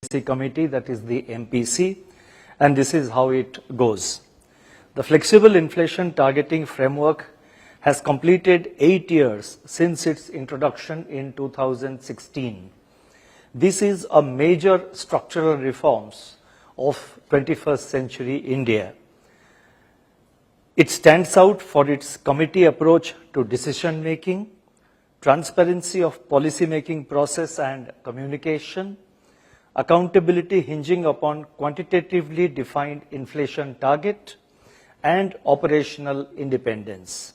Policy Committee, that is the MPC, and this is how it goes. The Flexible Inflation Targeting Framework has completed 8 years since its introduction in 2016. This is a major structural reforms of 21st century India. It stands out for its committee approach to decision making, transparency of policy-making process and communication, accountability hinging upon quantitatively defined inflation target, and operational independence.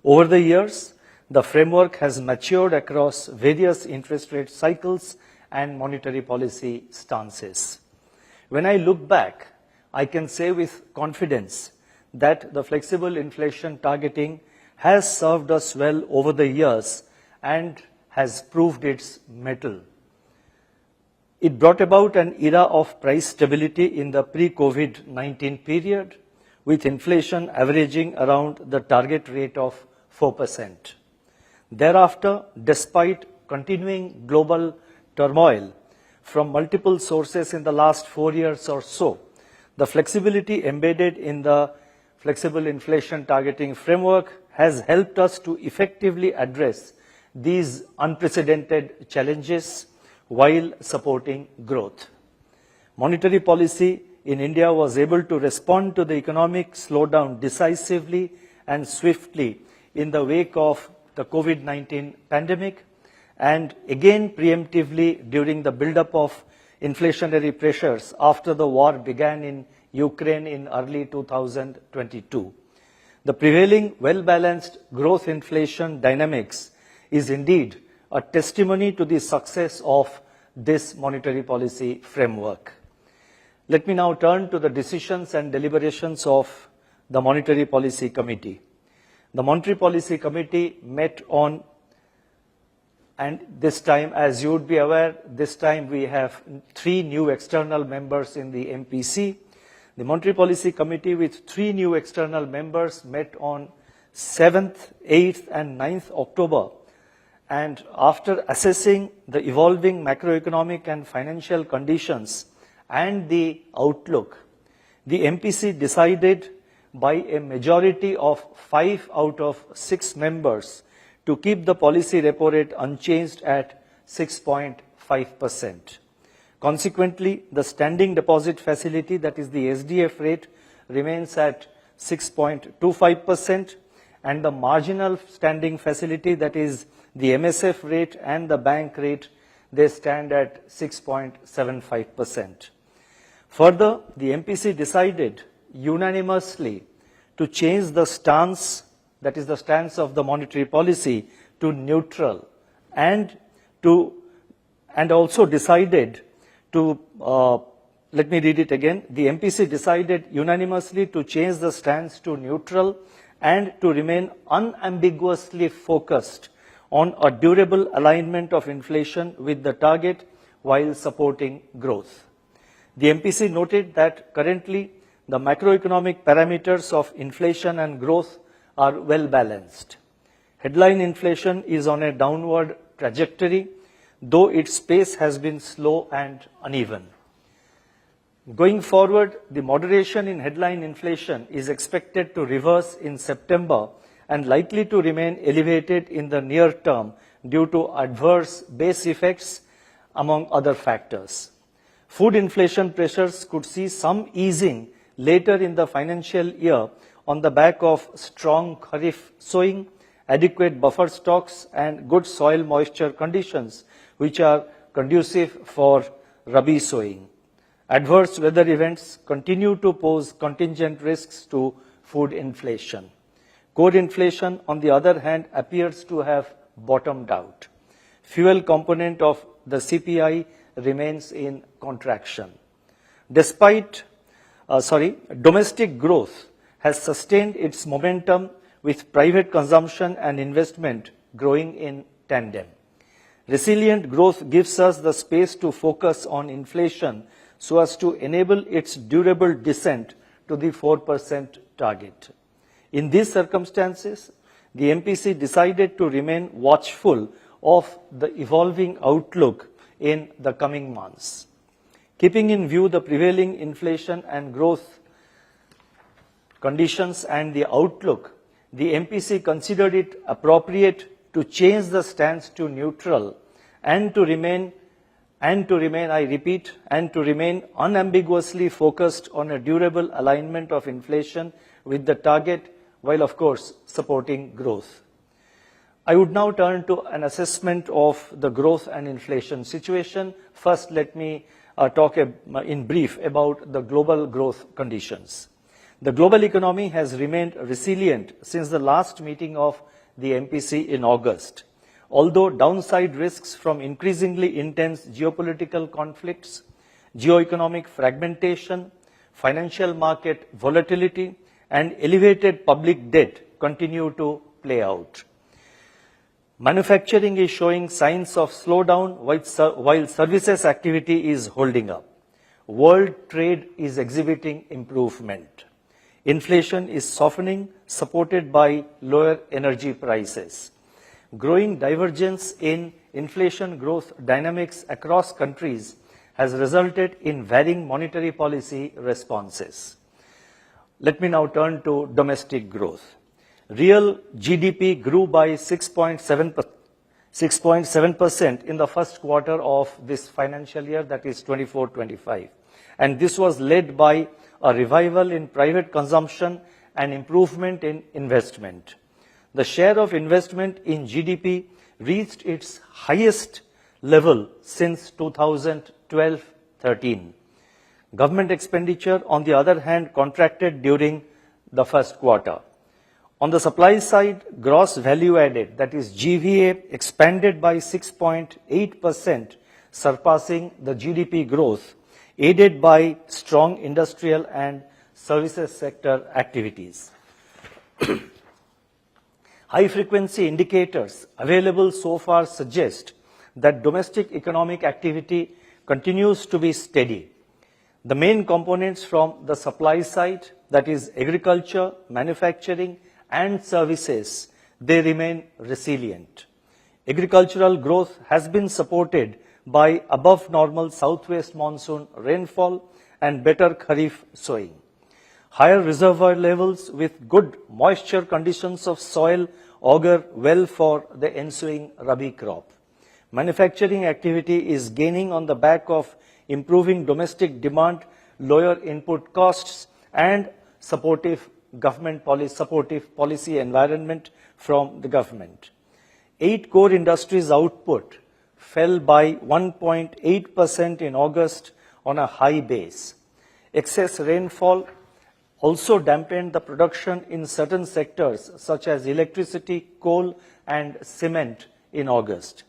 Over the years, the framework has matured across various interest rate cycles and monetary policy stances. When I look back, I can say with confidence that the flexible inflation targeting has served us well over the years and has proved its mettle. It brought about an era of price stability in the pre-COVID-19 period, with inflation averaging around the target rate of 4%. Thereafter, despite continuing global turmoil from multiple sources in the last 4 years or so, the flexibility embedded in the flexible inflation targeting framework has helped us to effectively address these unprecedented challenges while supporting growth. Monetary policy in India was able to respond to the economic slowdown decisively and swiftly in the wake of the COVID-19 pandemic, and again preemptively during the build-up of inflationary pressures after the war began in Ukraine in early 2022. The prevailing well-balanced growth inflation dynamics is indeed a testimony to the success of this monetary policy framework. Let me now turn to the decisions and deliberations of the Monetary Policy Committee. The Monetary Policy Committee met on, and this time, as you would be aware, this time we have 3 new external members in the MPC. The Monetary Policy Committee with 3 new external members met on 7th, 8th and 9th October. And after assessing the evolving macroeconomic and financial conditions and the outlook, the MPC decided by a majority of 5 out of 6 members to keep the policy repo rate unchanged at 6.5%. Consequently, the standing deposit facility, that is the SDF rate, remains at 6.25%, and the marginal standing facility, that is the MSF rate and the bank rate, they stand at 6.75%. Further, the MPC decided unanimously to change the stance, that is the stance of the monetary policy, to neutral, and also decided to, let me read it again, the MPC decided unanimously to change the stance to neutral and to remain unambiguously focused on a durable alignment of inflation with the target while supporting growth. The MPC noted that currently the macroeconomic parameters of inflation and growth are well balanced. Headline inflation is on a downward trajectory, though its pace has been slow and uneven. Going forward, the moderation in headline inflation is expected to reverse in September and likely to remain elevated in the near term due to adverse base effects, among other factors. Food inflation pressures could see some easing later in the financial year on the back of strong kharif sowing, adequate buffer stocks, and good soil moisture conditions, which are conducive for rabi sowing. Adverse weather events continue to pose contingent risks to food inflation. Core inflation, on the other hand, appears to have bottomed out. Fuel component of the CPI remains in contraction. Domestic growth has sustained its momentum, with private consumption and investment growing in tandem. Resilient growth gives us the space to focus on inflation so as to enable its durable descent to the 4% target. In these circumstances, the MPC decided to remain watchful of the evolving outlook in the coming months. Keeping in view the prevailing inflation and growth conditions and the outlook, the MPC considered it appropriate to change the stance to neutral and to remain, I repeat, and to remain unambiguously focused on a durable alignment of inflation with the target, while of course supporting growth. I would now turn to an assessment of the growth and inflation situation. First, let me talk in brief about the global growth conditions. The global economy has remained resilient since the last meeting of the MPC in August. Although downside risks from increasingly intense geopolitical conflicts, geoeconomic fragmentation, financial market volatility, and elevated public debt continue to play out. Manufacturing is showing signs of slowdown while services activity is holding up. World trade is exhibiting improvement. Inflation is softening, supported by lower energy prices. Growing divergence in inflation growth dynamics across countries has resulted in varying monetary policy responses. Let me now turn to domestic growth. Real GDP grew by 6.7% in the first quarter of this financial year, that is 24-25. And this was led by a revival in private consumption and improvement in investment. The share of investment in GDP reached its highest level since 2012-13. Government expenditure, on the other hand, contracted during the first quarter. On the supply side, gross value added, that is GVA, expanded by 6.8%, surpassing the GDP growth, aided by strong industrial and services sector activities. High-frequency indicators available so far suggest that domestic economic activity continues to be steady. The main components from the supply side, that is agriculture, manufacturing, and services, they remain resilient. Agricultural growth has been supported by above normal southwest monsoon rainfall and better kharif sowing. Higher reservoir levels with good moisture conditions of soil augur well for the ensuing rabi crop. Manufacturing activity is gaining on the back of improving domestic demand, lower input costs, and supportive policy environment from the government. 8 core industries output fell by 1.8% in August on a high base. Excess rainfall also dampened the production in certain sectors such as electricity, coal, and cement in August.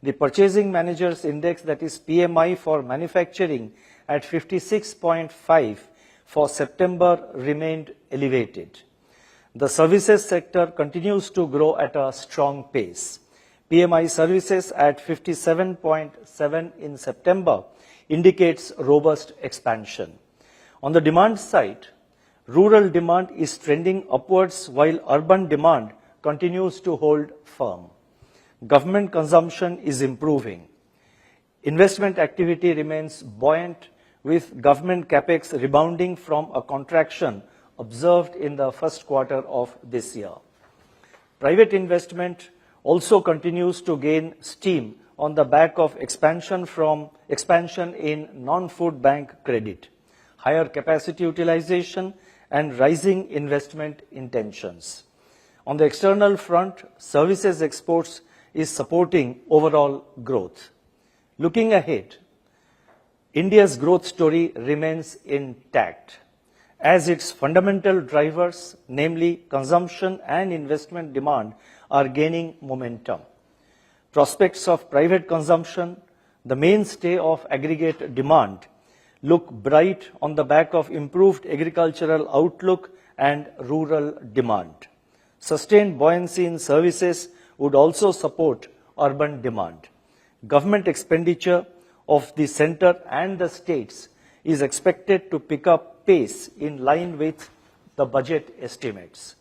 The Purchasing Managers Index, that is PMI for manufacturing, at 56.5 for September remained elevated. The services sector continues to grow at a strong pace. PMI services at 57.7 in September indicates robust expansion. On the demand side, rural demand is trending upwards while urban demand continues to hold firm. Government consumption is improving. Investment activity remains buoyant, with government capex rebounding from a contraction observed in the first quarter of this year. Private investment also continues to gain steam on the back of expansion in non-food bank credit, higher capacity utilization, and rising investment intentions. On the external front, services exports is supporting overall growth. Looking ahead, India's growth story remains intact as its fundamental drivers, namely consumption and investment demand, are gaining momentum. Prospects of private consumption, the mainstay of aggregate demand, look bright on the back of improved agricultural outlook and rural demand. Sustained buoyancy in services would also support urban demand. Government expenditure of the center and the states is expected to pick up pace in line with the budget estimates.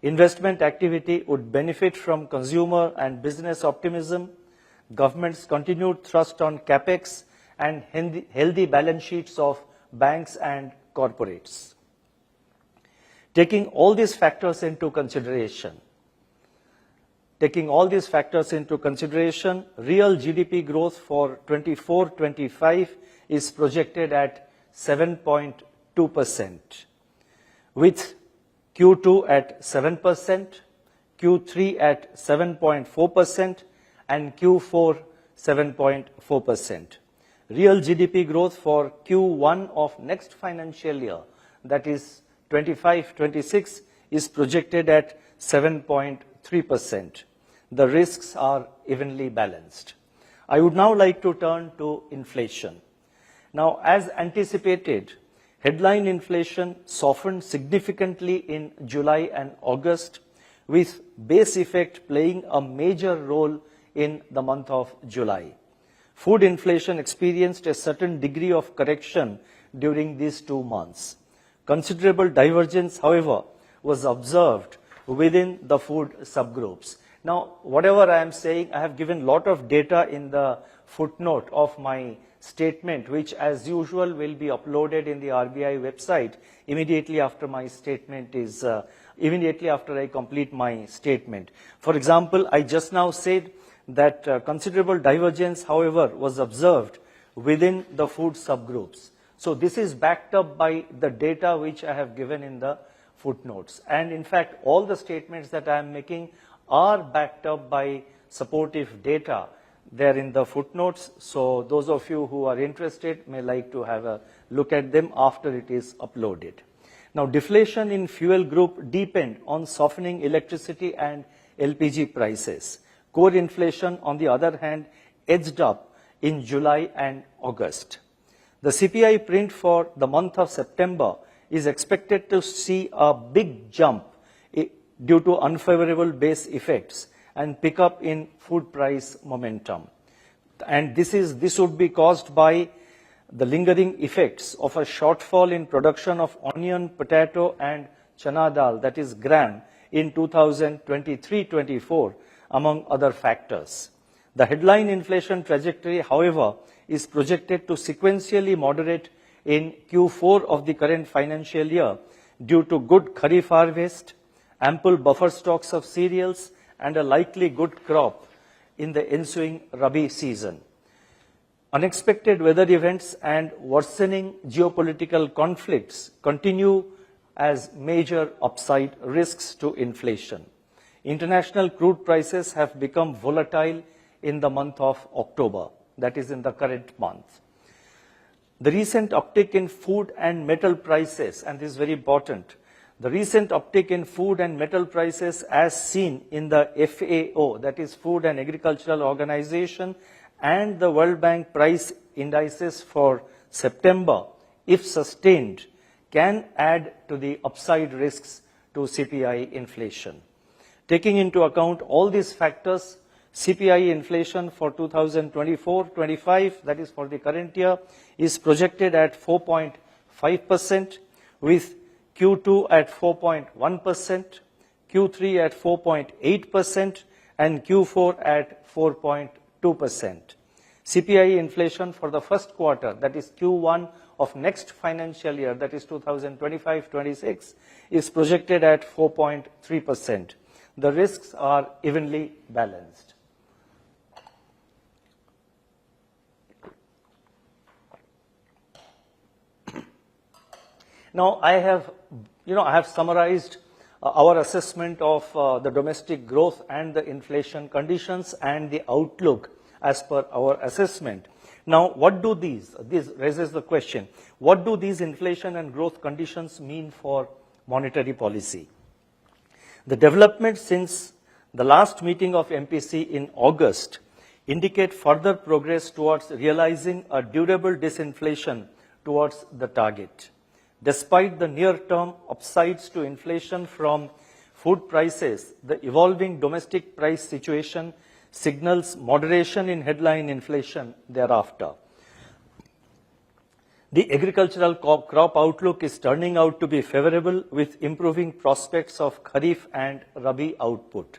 Investment activity would benefit from consumer and business optimism, government's continued thrust on capex, and healthy balance sheets of banks and corporates. Taking all these factors into consideration, real GDP growth for 24-25 is projected at 7.2%, with Q2 at 7%, Q3 at 7.4%, and Q4 7.4%. Real GDP growth for Q1 of next financial year, that is 25-26, is projected at 7.3%. The risks are evenly balanced. I would now like to turn to inflation. Now, as anticipated, headline inflation softened significantly in July and August, with base effect playing a major role in the month of July. Food inflation experienced a certain degree of correction during these 2 months. Considerable divergence, however, was observed within the food subgroups. Now, whatever I am saying, I have given a lot of data in the footnote of my statement, which as usual will be uploaded in the RBI website immediately after my statement is, immediately after I complete my statement. For example, I just now said that considerable divergence, however, was observed within the food subgroups. So this is backed up by the data which I have given in the footnotes. And in fact, all the statements that I am making are backed up by supportive data there in the footnotes. So those of you who are interested may like to have a look at them after it is uploaded. Now, deflation in fuel group deepened on softening electricity and LPG prices. Core inflation, on the other hand, edged up in July and August. The CPI print for the month of September is expected to see a big jump due to unfavorable base effects and pick up in food price momentum. And this would be caused by the lingering effects of a shortfall in production of onion, potato, and chana dal, that is gram, in 2023-24, among other factors. The headline inflation trajectory, however, is projected to sequentially moderate in Q4 of the current financial year due to good kharif harvest, ample buffer stocks of cereals, and a likely good crop in the ensuing Rabi season. Unexpected weather events and worsening geopolitical conflicts continue as major upside risks to inflation. International crude prices have become volatile in the month of October, that is in the current month. The recent uptick in food and metal prices, and this is very important, the recent uptick in food and metal prices as seen in the FAO, that is Food and Agricultural Organization, and the World Bank price indices for September, if sustained, can add to the upside risks to CPI inflation. Taking into account all these factors, CPI inflation for 2024-25, that is for the current year, is projected at 4.5%, with Q2 at 4.1%, Q3 at 4.8%, and Q4 at 4.2%. CPI inflation for the first quarter, that is Q1 of next financial year, that is 2025-26, is projected at 4.3%. The risks are evenly balanced. Now, I have summarized our assessment of the domestic growth and the inflation conditions and the outlook as per our assessment. Now, what do this raises the question, what do these inflation and growth conditions mean for monetary policy? The developments since the last meeting of MPC in August indicate further progress towards realizing a durable disinflation towards the target. Despite the near-term upsides to inflation from food prices, the evolving domestic price situation signals moderation in headline inflation thereafter. The agricultural crop outlook is turning out to be favorable, with improving prospects of Kharif and Rabi output.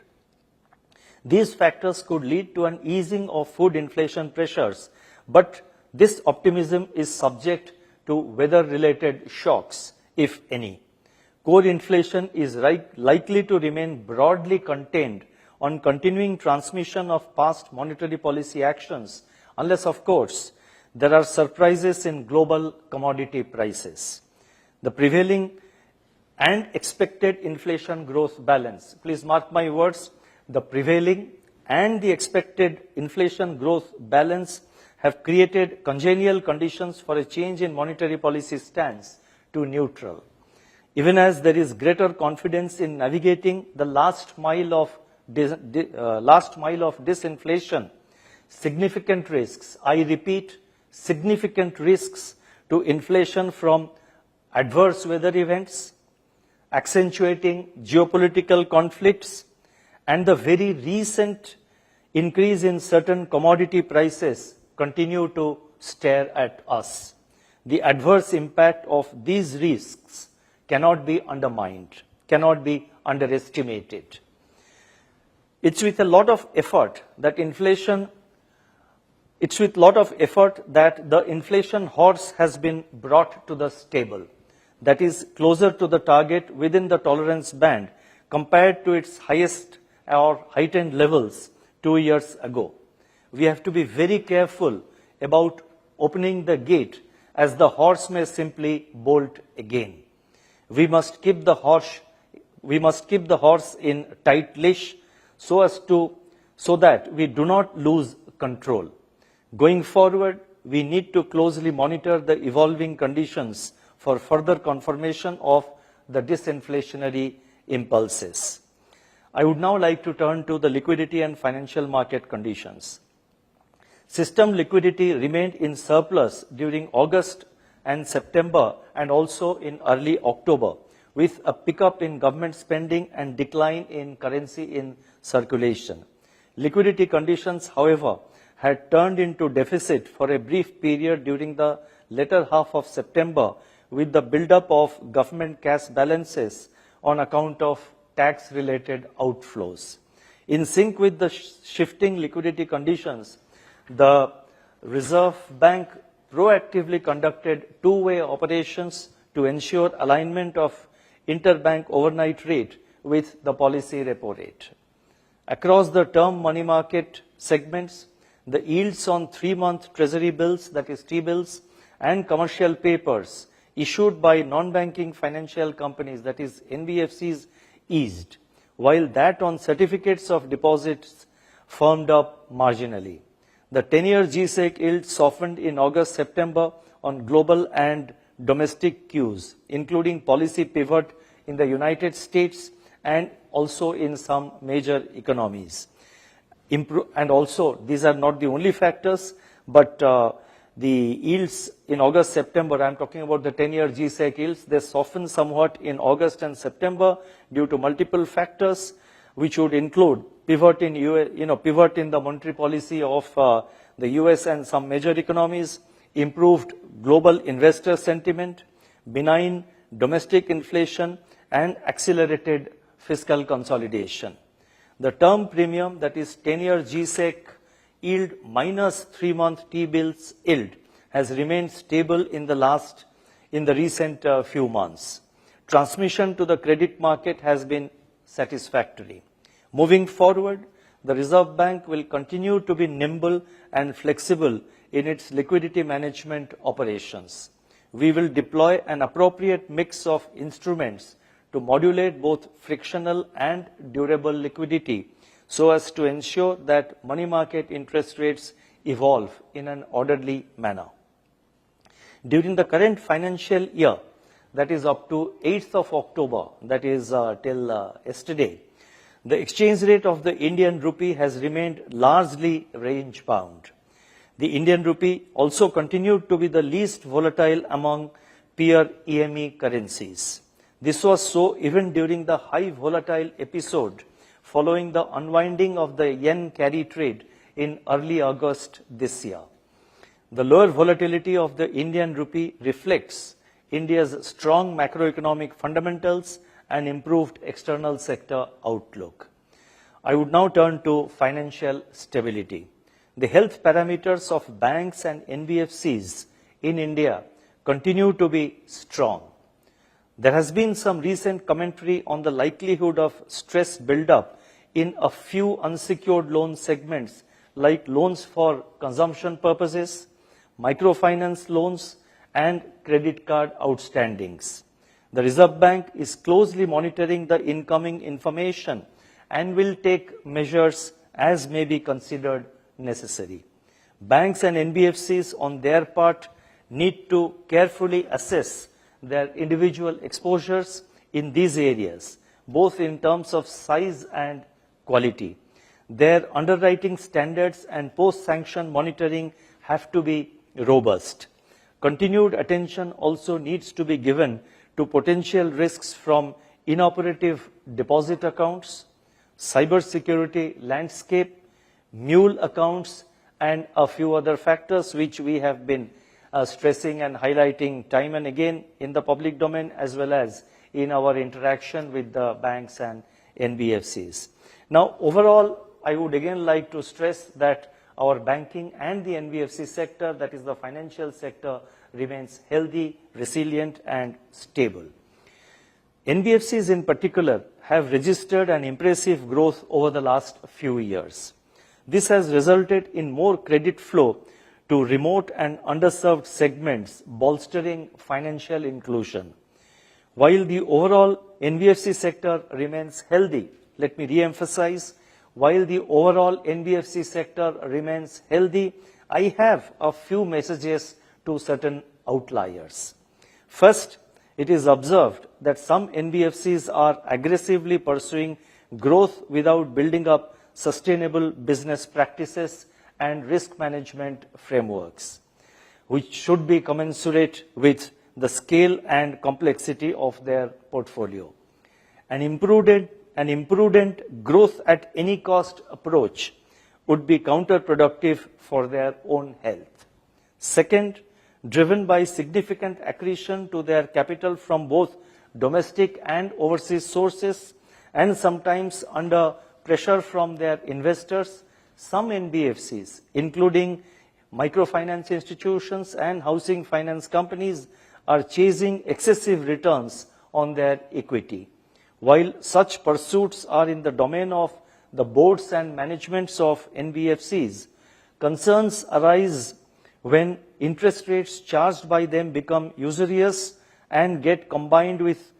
These factors could lead to an easing of food inflation pressures, but This optimism is subject to weather-related shocks, if any. Core inflation is likely to remain broadly contained on continuing transmission of past monetary policy actions, unless, of course, there are surprises in global commodity prices. The prevailing and expected inflation growth balance, please mark my words, the prevailing and the expected inflation growth balance have created congenial conditions for a change in monetary policy stance to neutral. Even as there is greater confidence in navigating the last mile of disinflation, significant risks, I repeat, significant risks to inflation from adverse weather events, accentuating geopolitical conflicts, and the very recent increase in certain commodity prices continue to stare at us. The adverse impact of these risks cannot be undermined, cannot be underestimated. It's with a lot of effort that the inflation horse has been brought to the stable, that is closer to the target within the tolerance band compared to its highest or heightened levels 2 years ago. We have to be very careful about opening the gate, as the horse may simply bolt again. We must keep the horse in tight leash so that we do not lose control. Going forward, we need to closely monitor the evolving conditions for further confirmation of the disinflationary impulses. I would now like to turn to the liquidity and financial market conditions. System liquidity remained in surplus during August and September and also in early October, with a pickup in government spending and decline in currency in circulation. Liquidity conditions, however, had turned into deficit for a brief period during the latter half of September, with the buildup of government cash balances on account of tax-related outflows. In sync with the shifting liquidity conditions, the Reserve Bank proactively conducted two-way operations to ensure alignment of interbank overnight rate with the policy repo rate. Across the term money market segments, the yields on 3-month treasury bills, that is T-bills, and commercial papers issued by non-banking financial companies, that is NBFCs, eased, while that on certificates of deposits firmed up marginally. The 10-year G-Sec yield softened in August-September on global and domestic cues, including policy pivot in the United States and also in some major economies. And also, these are not the only factors, but the yields in August-September, I'm talking about the 10-year G-Sec yields, they softened somewhat in August and September due to multiple factors, which would include pivot in the monetary policy of the US and some major economies, improved global investor sentiment, benign domestic inflation, and accelerated fiscal consolidation. The term premium, that is 10-year G-Sec yield minus 3-month T-bills yield, has remained stable in the recent few months. Transmission to the credit market has been satisfactory. Moving forward, the Reserve Bank will continue to be nimble and flexible in its liquidity management operations. We will deploy an appropriate mix of instruments to modulate both frictional and durable liquidity so as to ensure that money market interest rates evolve in an orderly manner. During the current financial year, that is up to 8th of October, that is till yesterday, the exchange rate of the Indian rupee has remained largely range-bound. The Indian rupee also continued to be the least volatile among peer EME currencies. This was so even during the high volatile episode following the unwinding of the yen carry trade in early August this year. The lower volatility of the Indian rupee reflects India's strong macroeconomic fundamentals and improved external sector outlook. I would now turn to financial stability. the health parameters of banks and NBFCs in India continue to be strong. There has been some recent commentary on the likelihood of stress build-up in a few unsecured loan segments like loans for consumption purposes, microfinance loans, and credit card outstandings. The Reserve Bank is closely monitoring the incoming information and will take measures as may be considered necessary. Banks and NBFCs on their part need to carefully assess their individual exposures in these areas, both in terms of size and quality. Their underwriting standards and post-sanction monitoring have to be robust. Continued attention also needs to be given to potential risks from inoperative deposit accounts, cybersecurity landscape, mule accounts, and a few other factors which we have been stressing and highlighting time and again in the public domain as well as in our interaction with the banks and NBFCs. Now, overall, I would again like to stress that our banking and the NBFC sector, that is the financial sector, remains healthy, resilient, and stable. NBFCs in particular have registered an impressive growth over the last few years. This has resulted in more credit flow to remote and underserved segments, bolstering financial inclusion. While the overall NBFC sector remains healthy, let me re-emphasize, while the overall NBFC sector remains healthy, I have a few messages to certain outliers. First, it is observed that some NBFCs are aggressively pursuing growth without building up sustainable business practices and risk management frameworks, which should be commensurate with the scale and complexity of their portfolio. An imprudent growth at any cost approach would be counterproductive for their own health. Second, driven by significant accretion to their capital from both domestic and overseas sources, and sometimes under pressure from their investors, some NBFCs, including microfinance institutions and housing finance companies, are chasing excessive returns on their equity. While such pursuits are in the domain of the boards and managements of NBFCs, concerns arise when interest rates charged by them become usurious and get combined with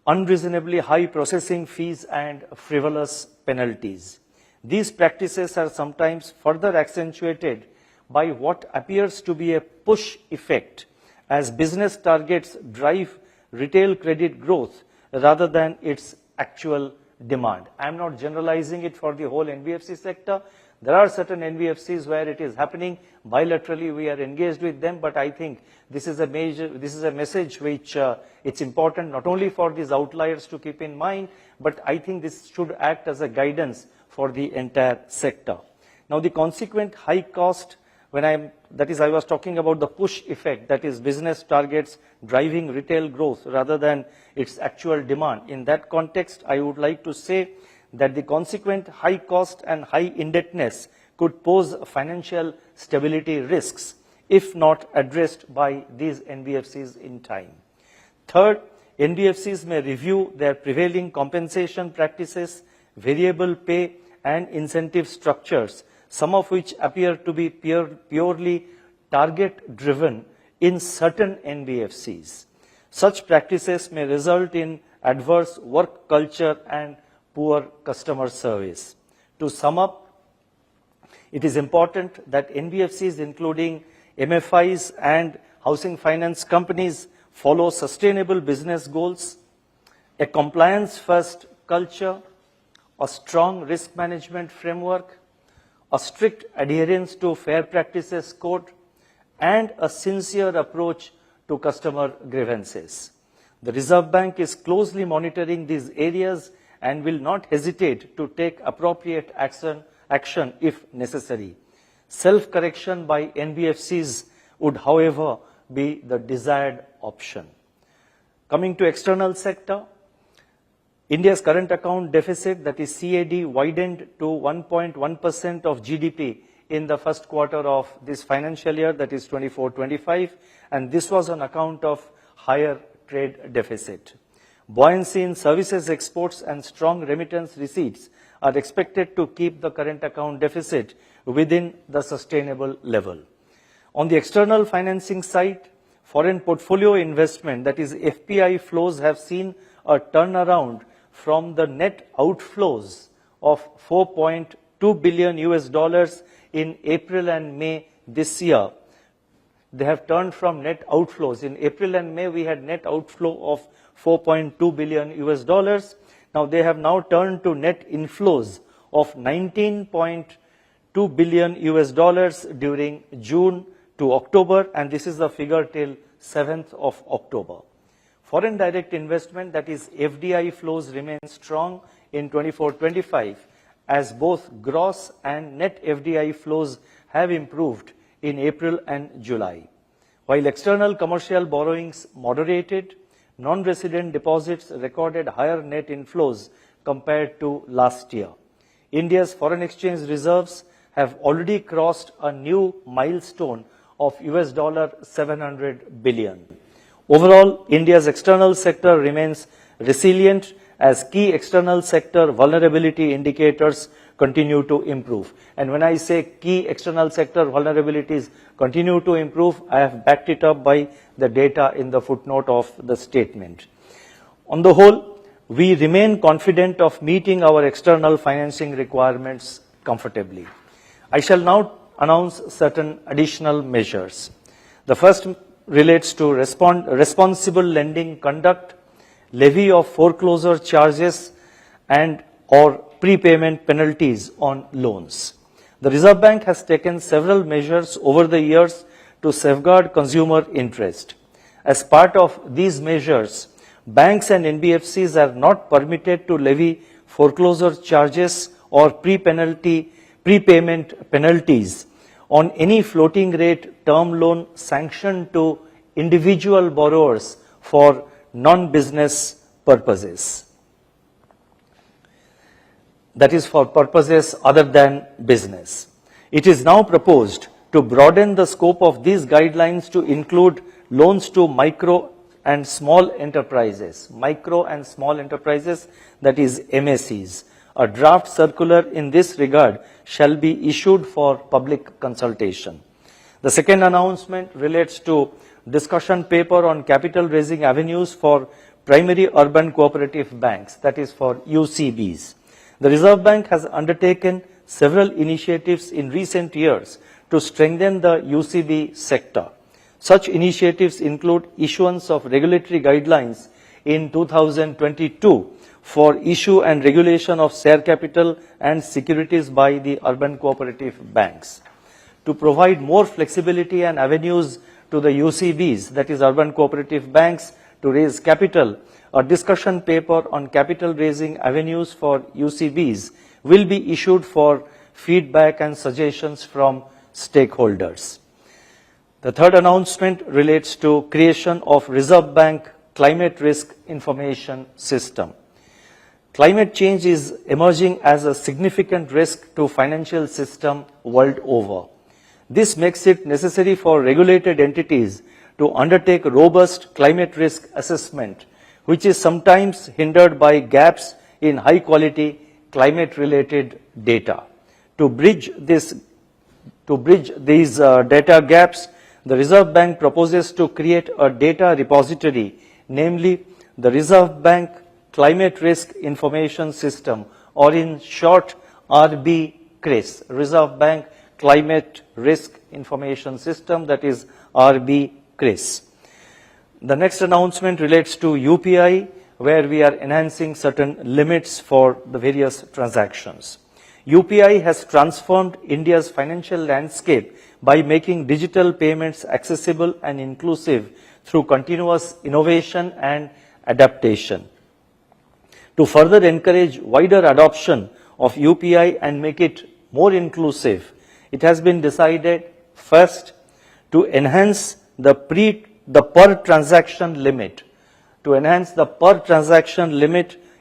unreasonably high processing fees and frivolous penalties. These practices are sometimes further accentuated by what appears to be a push effect as business targets drive retail credit growth rather than its actual demand. I am not generalizing it for the whole NBFC sector. There are certain NBFCs where it is happening. Bilaterally, we are engaged with them, but I think this is a message which it's important not only for these outliers to keep in mind, but I think this should act as a guidance for the entire sector. Now, the consequent high cost, I was talking about the push effect, that is business targets driving retail growth rather than its actual demand. In that context, I would like to say that the consequent high cost and high indebtedness could pose financial stability risks if not addressed by these NBFCs in time. Third, NBFCs may review their prevailing compensation practices, variable pay, and incentive structures, some of which appear to be purely target-driven in certain NBFCs. Such practices may result in adverse work culture and poor customer service. To sum up, it is important that NBFCs, including MFIs and housing finance companies, follow sustainable business goals, a compliance-first culture, a strong risk management framework, a strict adherence to fair practices code, and a sincere approach to customer grievances. The Reserve Bank is closely monitoring these areas and will not hesitate to take appropriate action if necessary. Self-correction by NBFCs would, however, be the desired option. Coming to external sector, India's current account deficit, that is CAD, widened to 1.1% of GDP in the first quarter of this financial year, that is 24-25, and this was on account of higher trade deficit. Buoyancy in services exports and strong remittance receipts are expected to keep the current account deficit within the sustainable level. On the external financing side, foreign portfolio investment, that is FPI flows, have seen a turnaround from the net outflows of $4.2 billion in April and May this year. They have turned from net outflows. In April and May, we had net outflow of $4.2 billion. Now they have now turned to net inflows of $19.2 billion during June to October, and this is the figure till 7th of October. Foreign direct investment, that is FDI flows, remain strong in 24-25, as both gross and net FDI flows have improved in April and July. While external commercial borrowings moderated, non-resident deposits recorded higher net inflows compared to last year. India's foreign exchange reserves have already crossed a new milestone of $700 billion. Overall, India's external sector remains resilient as key external sector vulnerability indicators continue to improve. And when I say key external sector vulnerabilities continue to improve, I have backed it up by the data in the footnote of the statement. On the whole, we remain confident of meeting our external financing requirements comfortably. I shall now announce certain additional measures. The first relates to responsible lending conduct, levy of foreclosure charges and or prepayment penalties on loans. The Reserve Bank has taken several measures over the years to safeguard consumer interest. As part of these measures, banks and NBFCs are not permitted to levy foreclosure charges or prepayment penalties on any floating rate term loan sanctioned to individual borrowers for non-business purposes. That is, for purposes other than business. It is now proposed to broaden the scope of these guidelines to include loans to micro and small enterprises, that is MSEs. A draft circular in this regard shall be issued for public consultation. The second announcement relates to discussion paper on capital raising avenues for primary urban cooperative banks, that is for UCBs. The Reserve Bank has undertaken several initiatives in recent years to strengthen the UCB sector. Such initiatives include issuance of regulatory guidelines in 2022 for issue and regulation of share capital and securities by the urban cooperative banks. To provide more flexibility and avenues to the UCBs, that is urban cooperative banks, to raise capital, a discussion paper on capital raising avenues for UCBs will be issued for feedback and suggestions from stakeholders. The third announcement relates to creation of Reserve Bank Climate Risk Information System. Climate change is emerging as a significant risk to financial system world over. This makes it necessary for regulated entities to undertake robust climate risk assessment, which is sometimes hindered by gaps in high-quality climate-related data. To bridge these data gaps, the Reserve Bank proposes to create a data repository, namely the Reserve Bank Climate Risk Information System, or in short RBCRIS, Reserve Bank Climate Risk Information System, that is RBCRIS. The next announcement relates to UPI, where we are enhancing certain limits for the various transactions. UPI has transformed India's financial landscape by making digital payments accessible and inclusive through continuous innovation and adaptation. To further encourage wider adoption of UPI and make it more inclusive, it has been decided first to enhance the per transaction limit,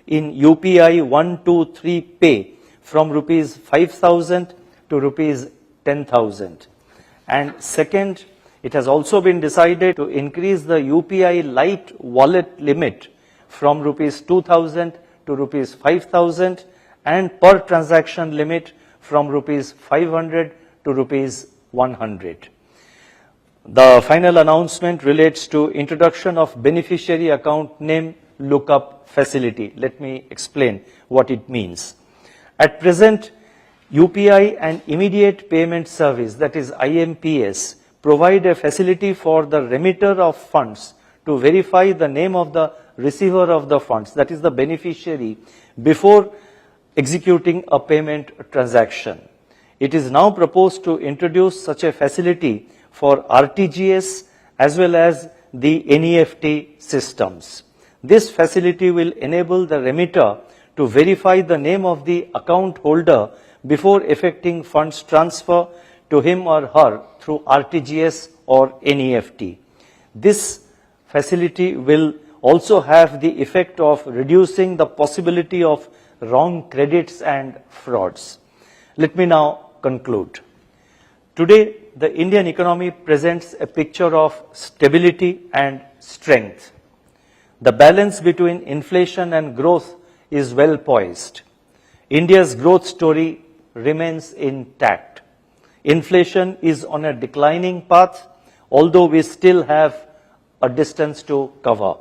in UPI 123 Pay from rupees 5,000 to rupees 10,000. And second, it has also been decided to increase the UPI Lite wallet limit from rupees 2,000 to rupees 5,000 and per transaction limit from rupees 500 to rupees 100. The final announcement relates to introduction of beneficiary account name lookup facility. Let me explain what it means. At present, UPI and Immediate Payment Service, that is IMPS, provide a facility for the remitter of funds to verify the name of the receiver of the funds, that is the beneficiary, before executing a payment transaction. It is now proposed to introduce such a facility for RTGS as well as the NEFT systems. This facility will enable the remitter to verify the name of the account holder before effecting funds transfer to him or her through RTGS or NEFT. This facility will also have the effect of reducing the possibility of wrong credits and frauds. Let me now conclude. Today, the Indian economy presents a picture of stability and strength. The balance between inflation and growth is well poised. India's growth story remains intact. Inflation is on a declining path, although we still have a distance to cover.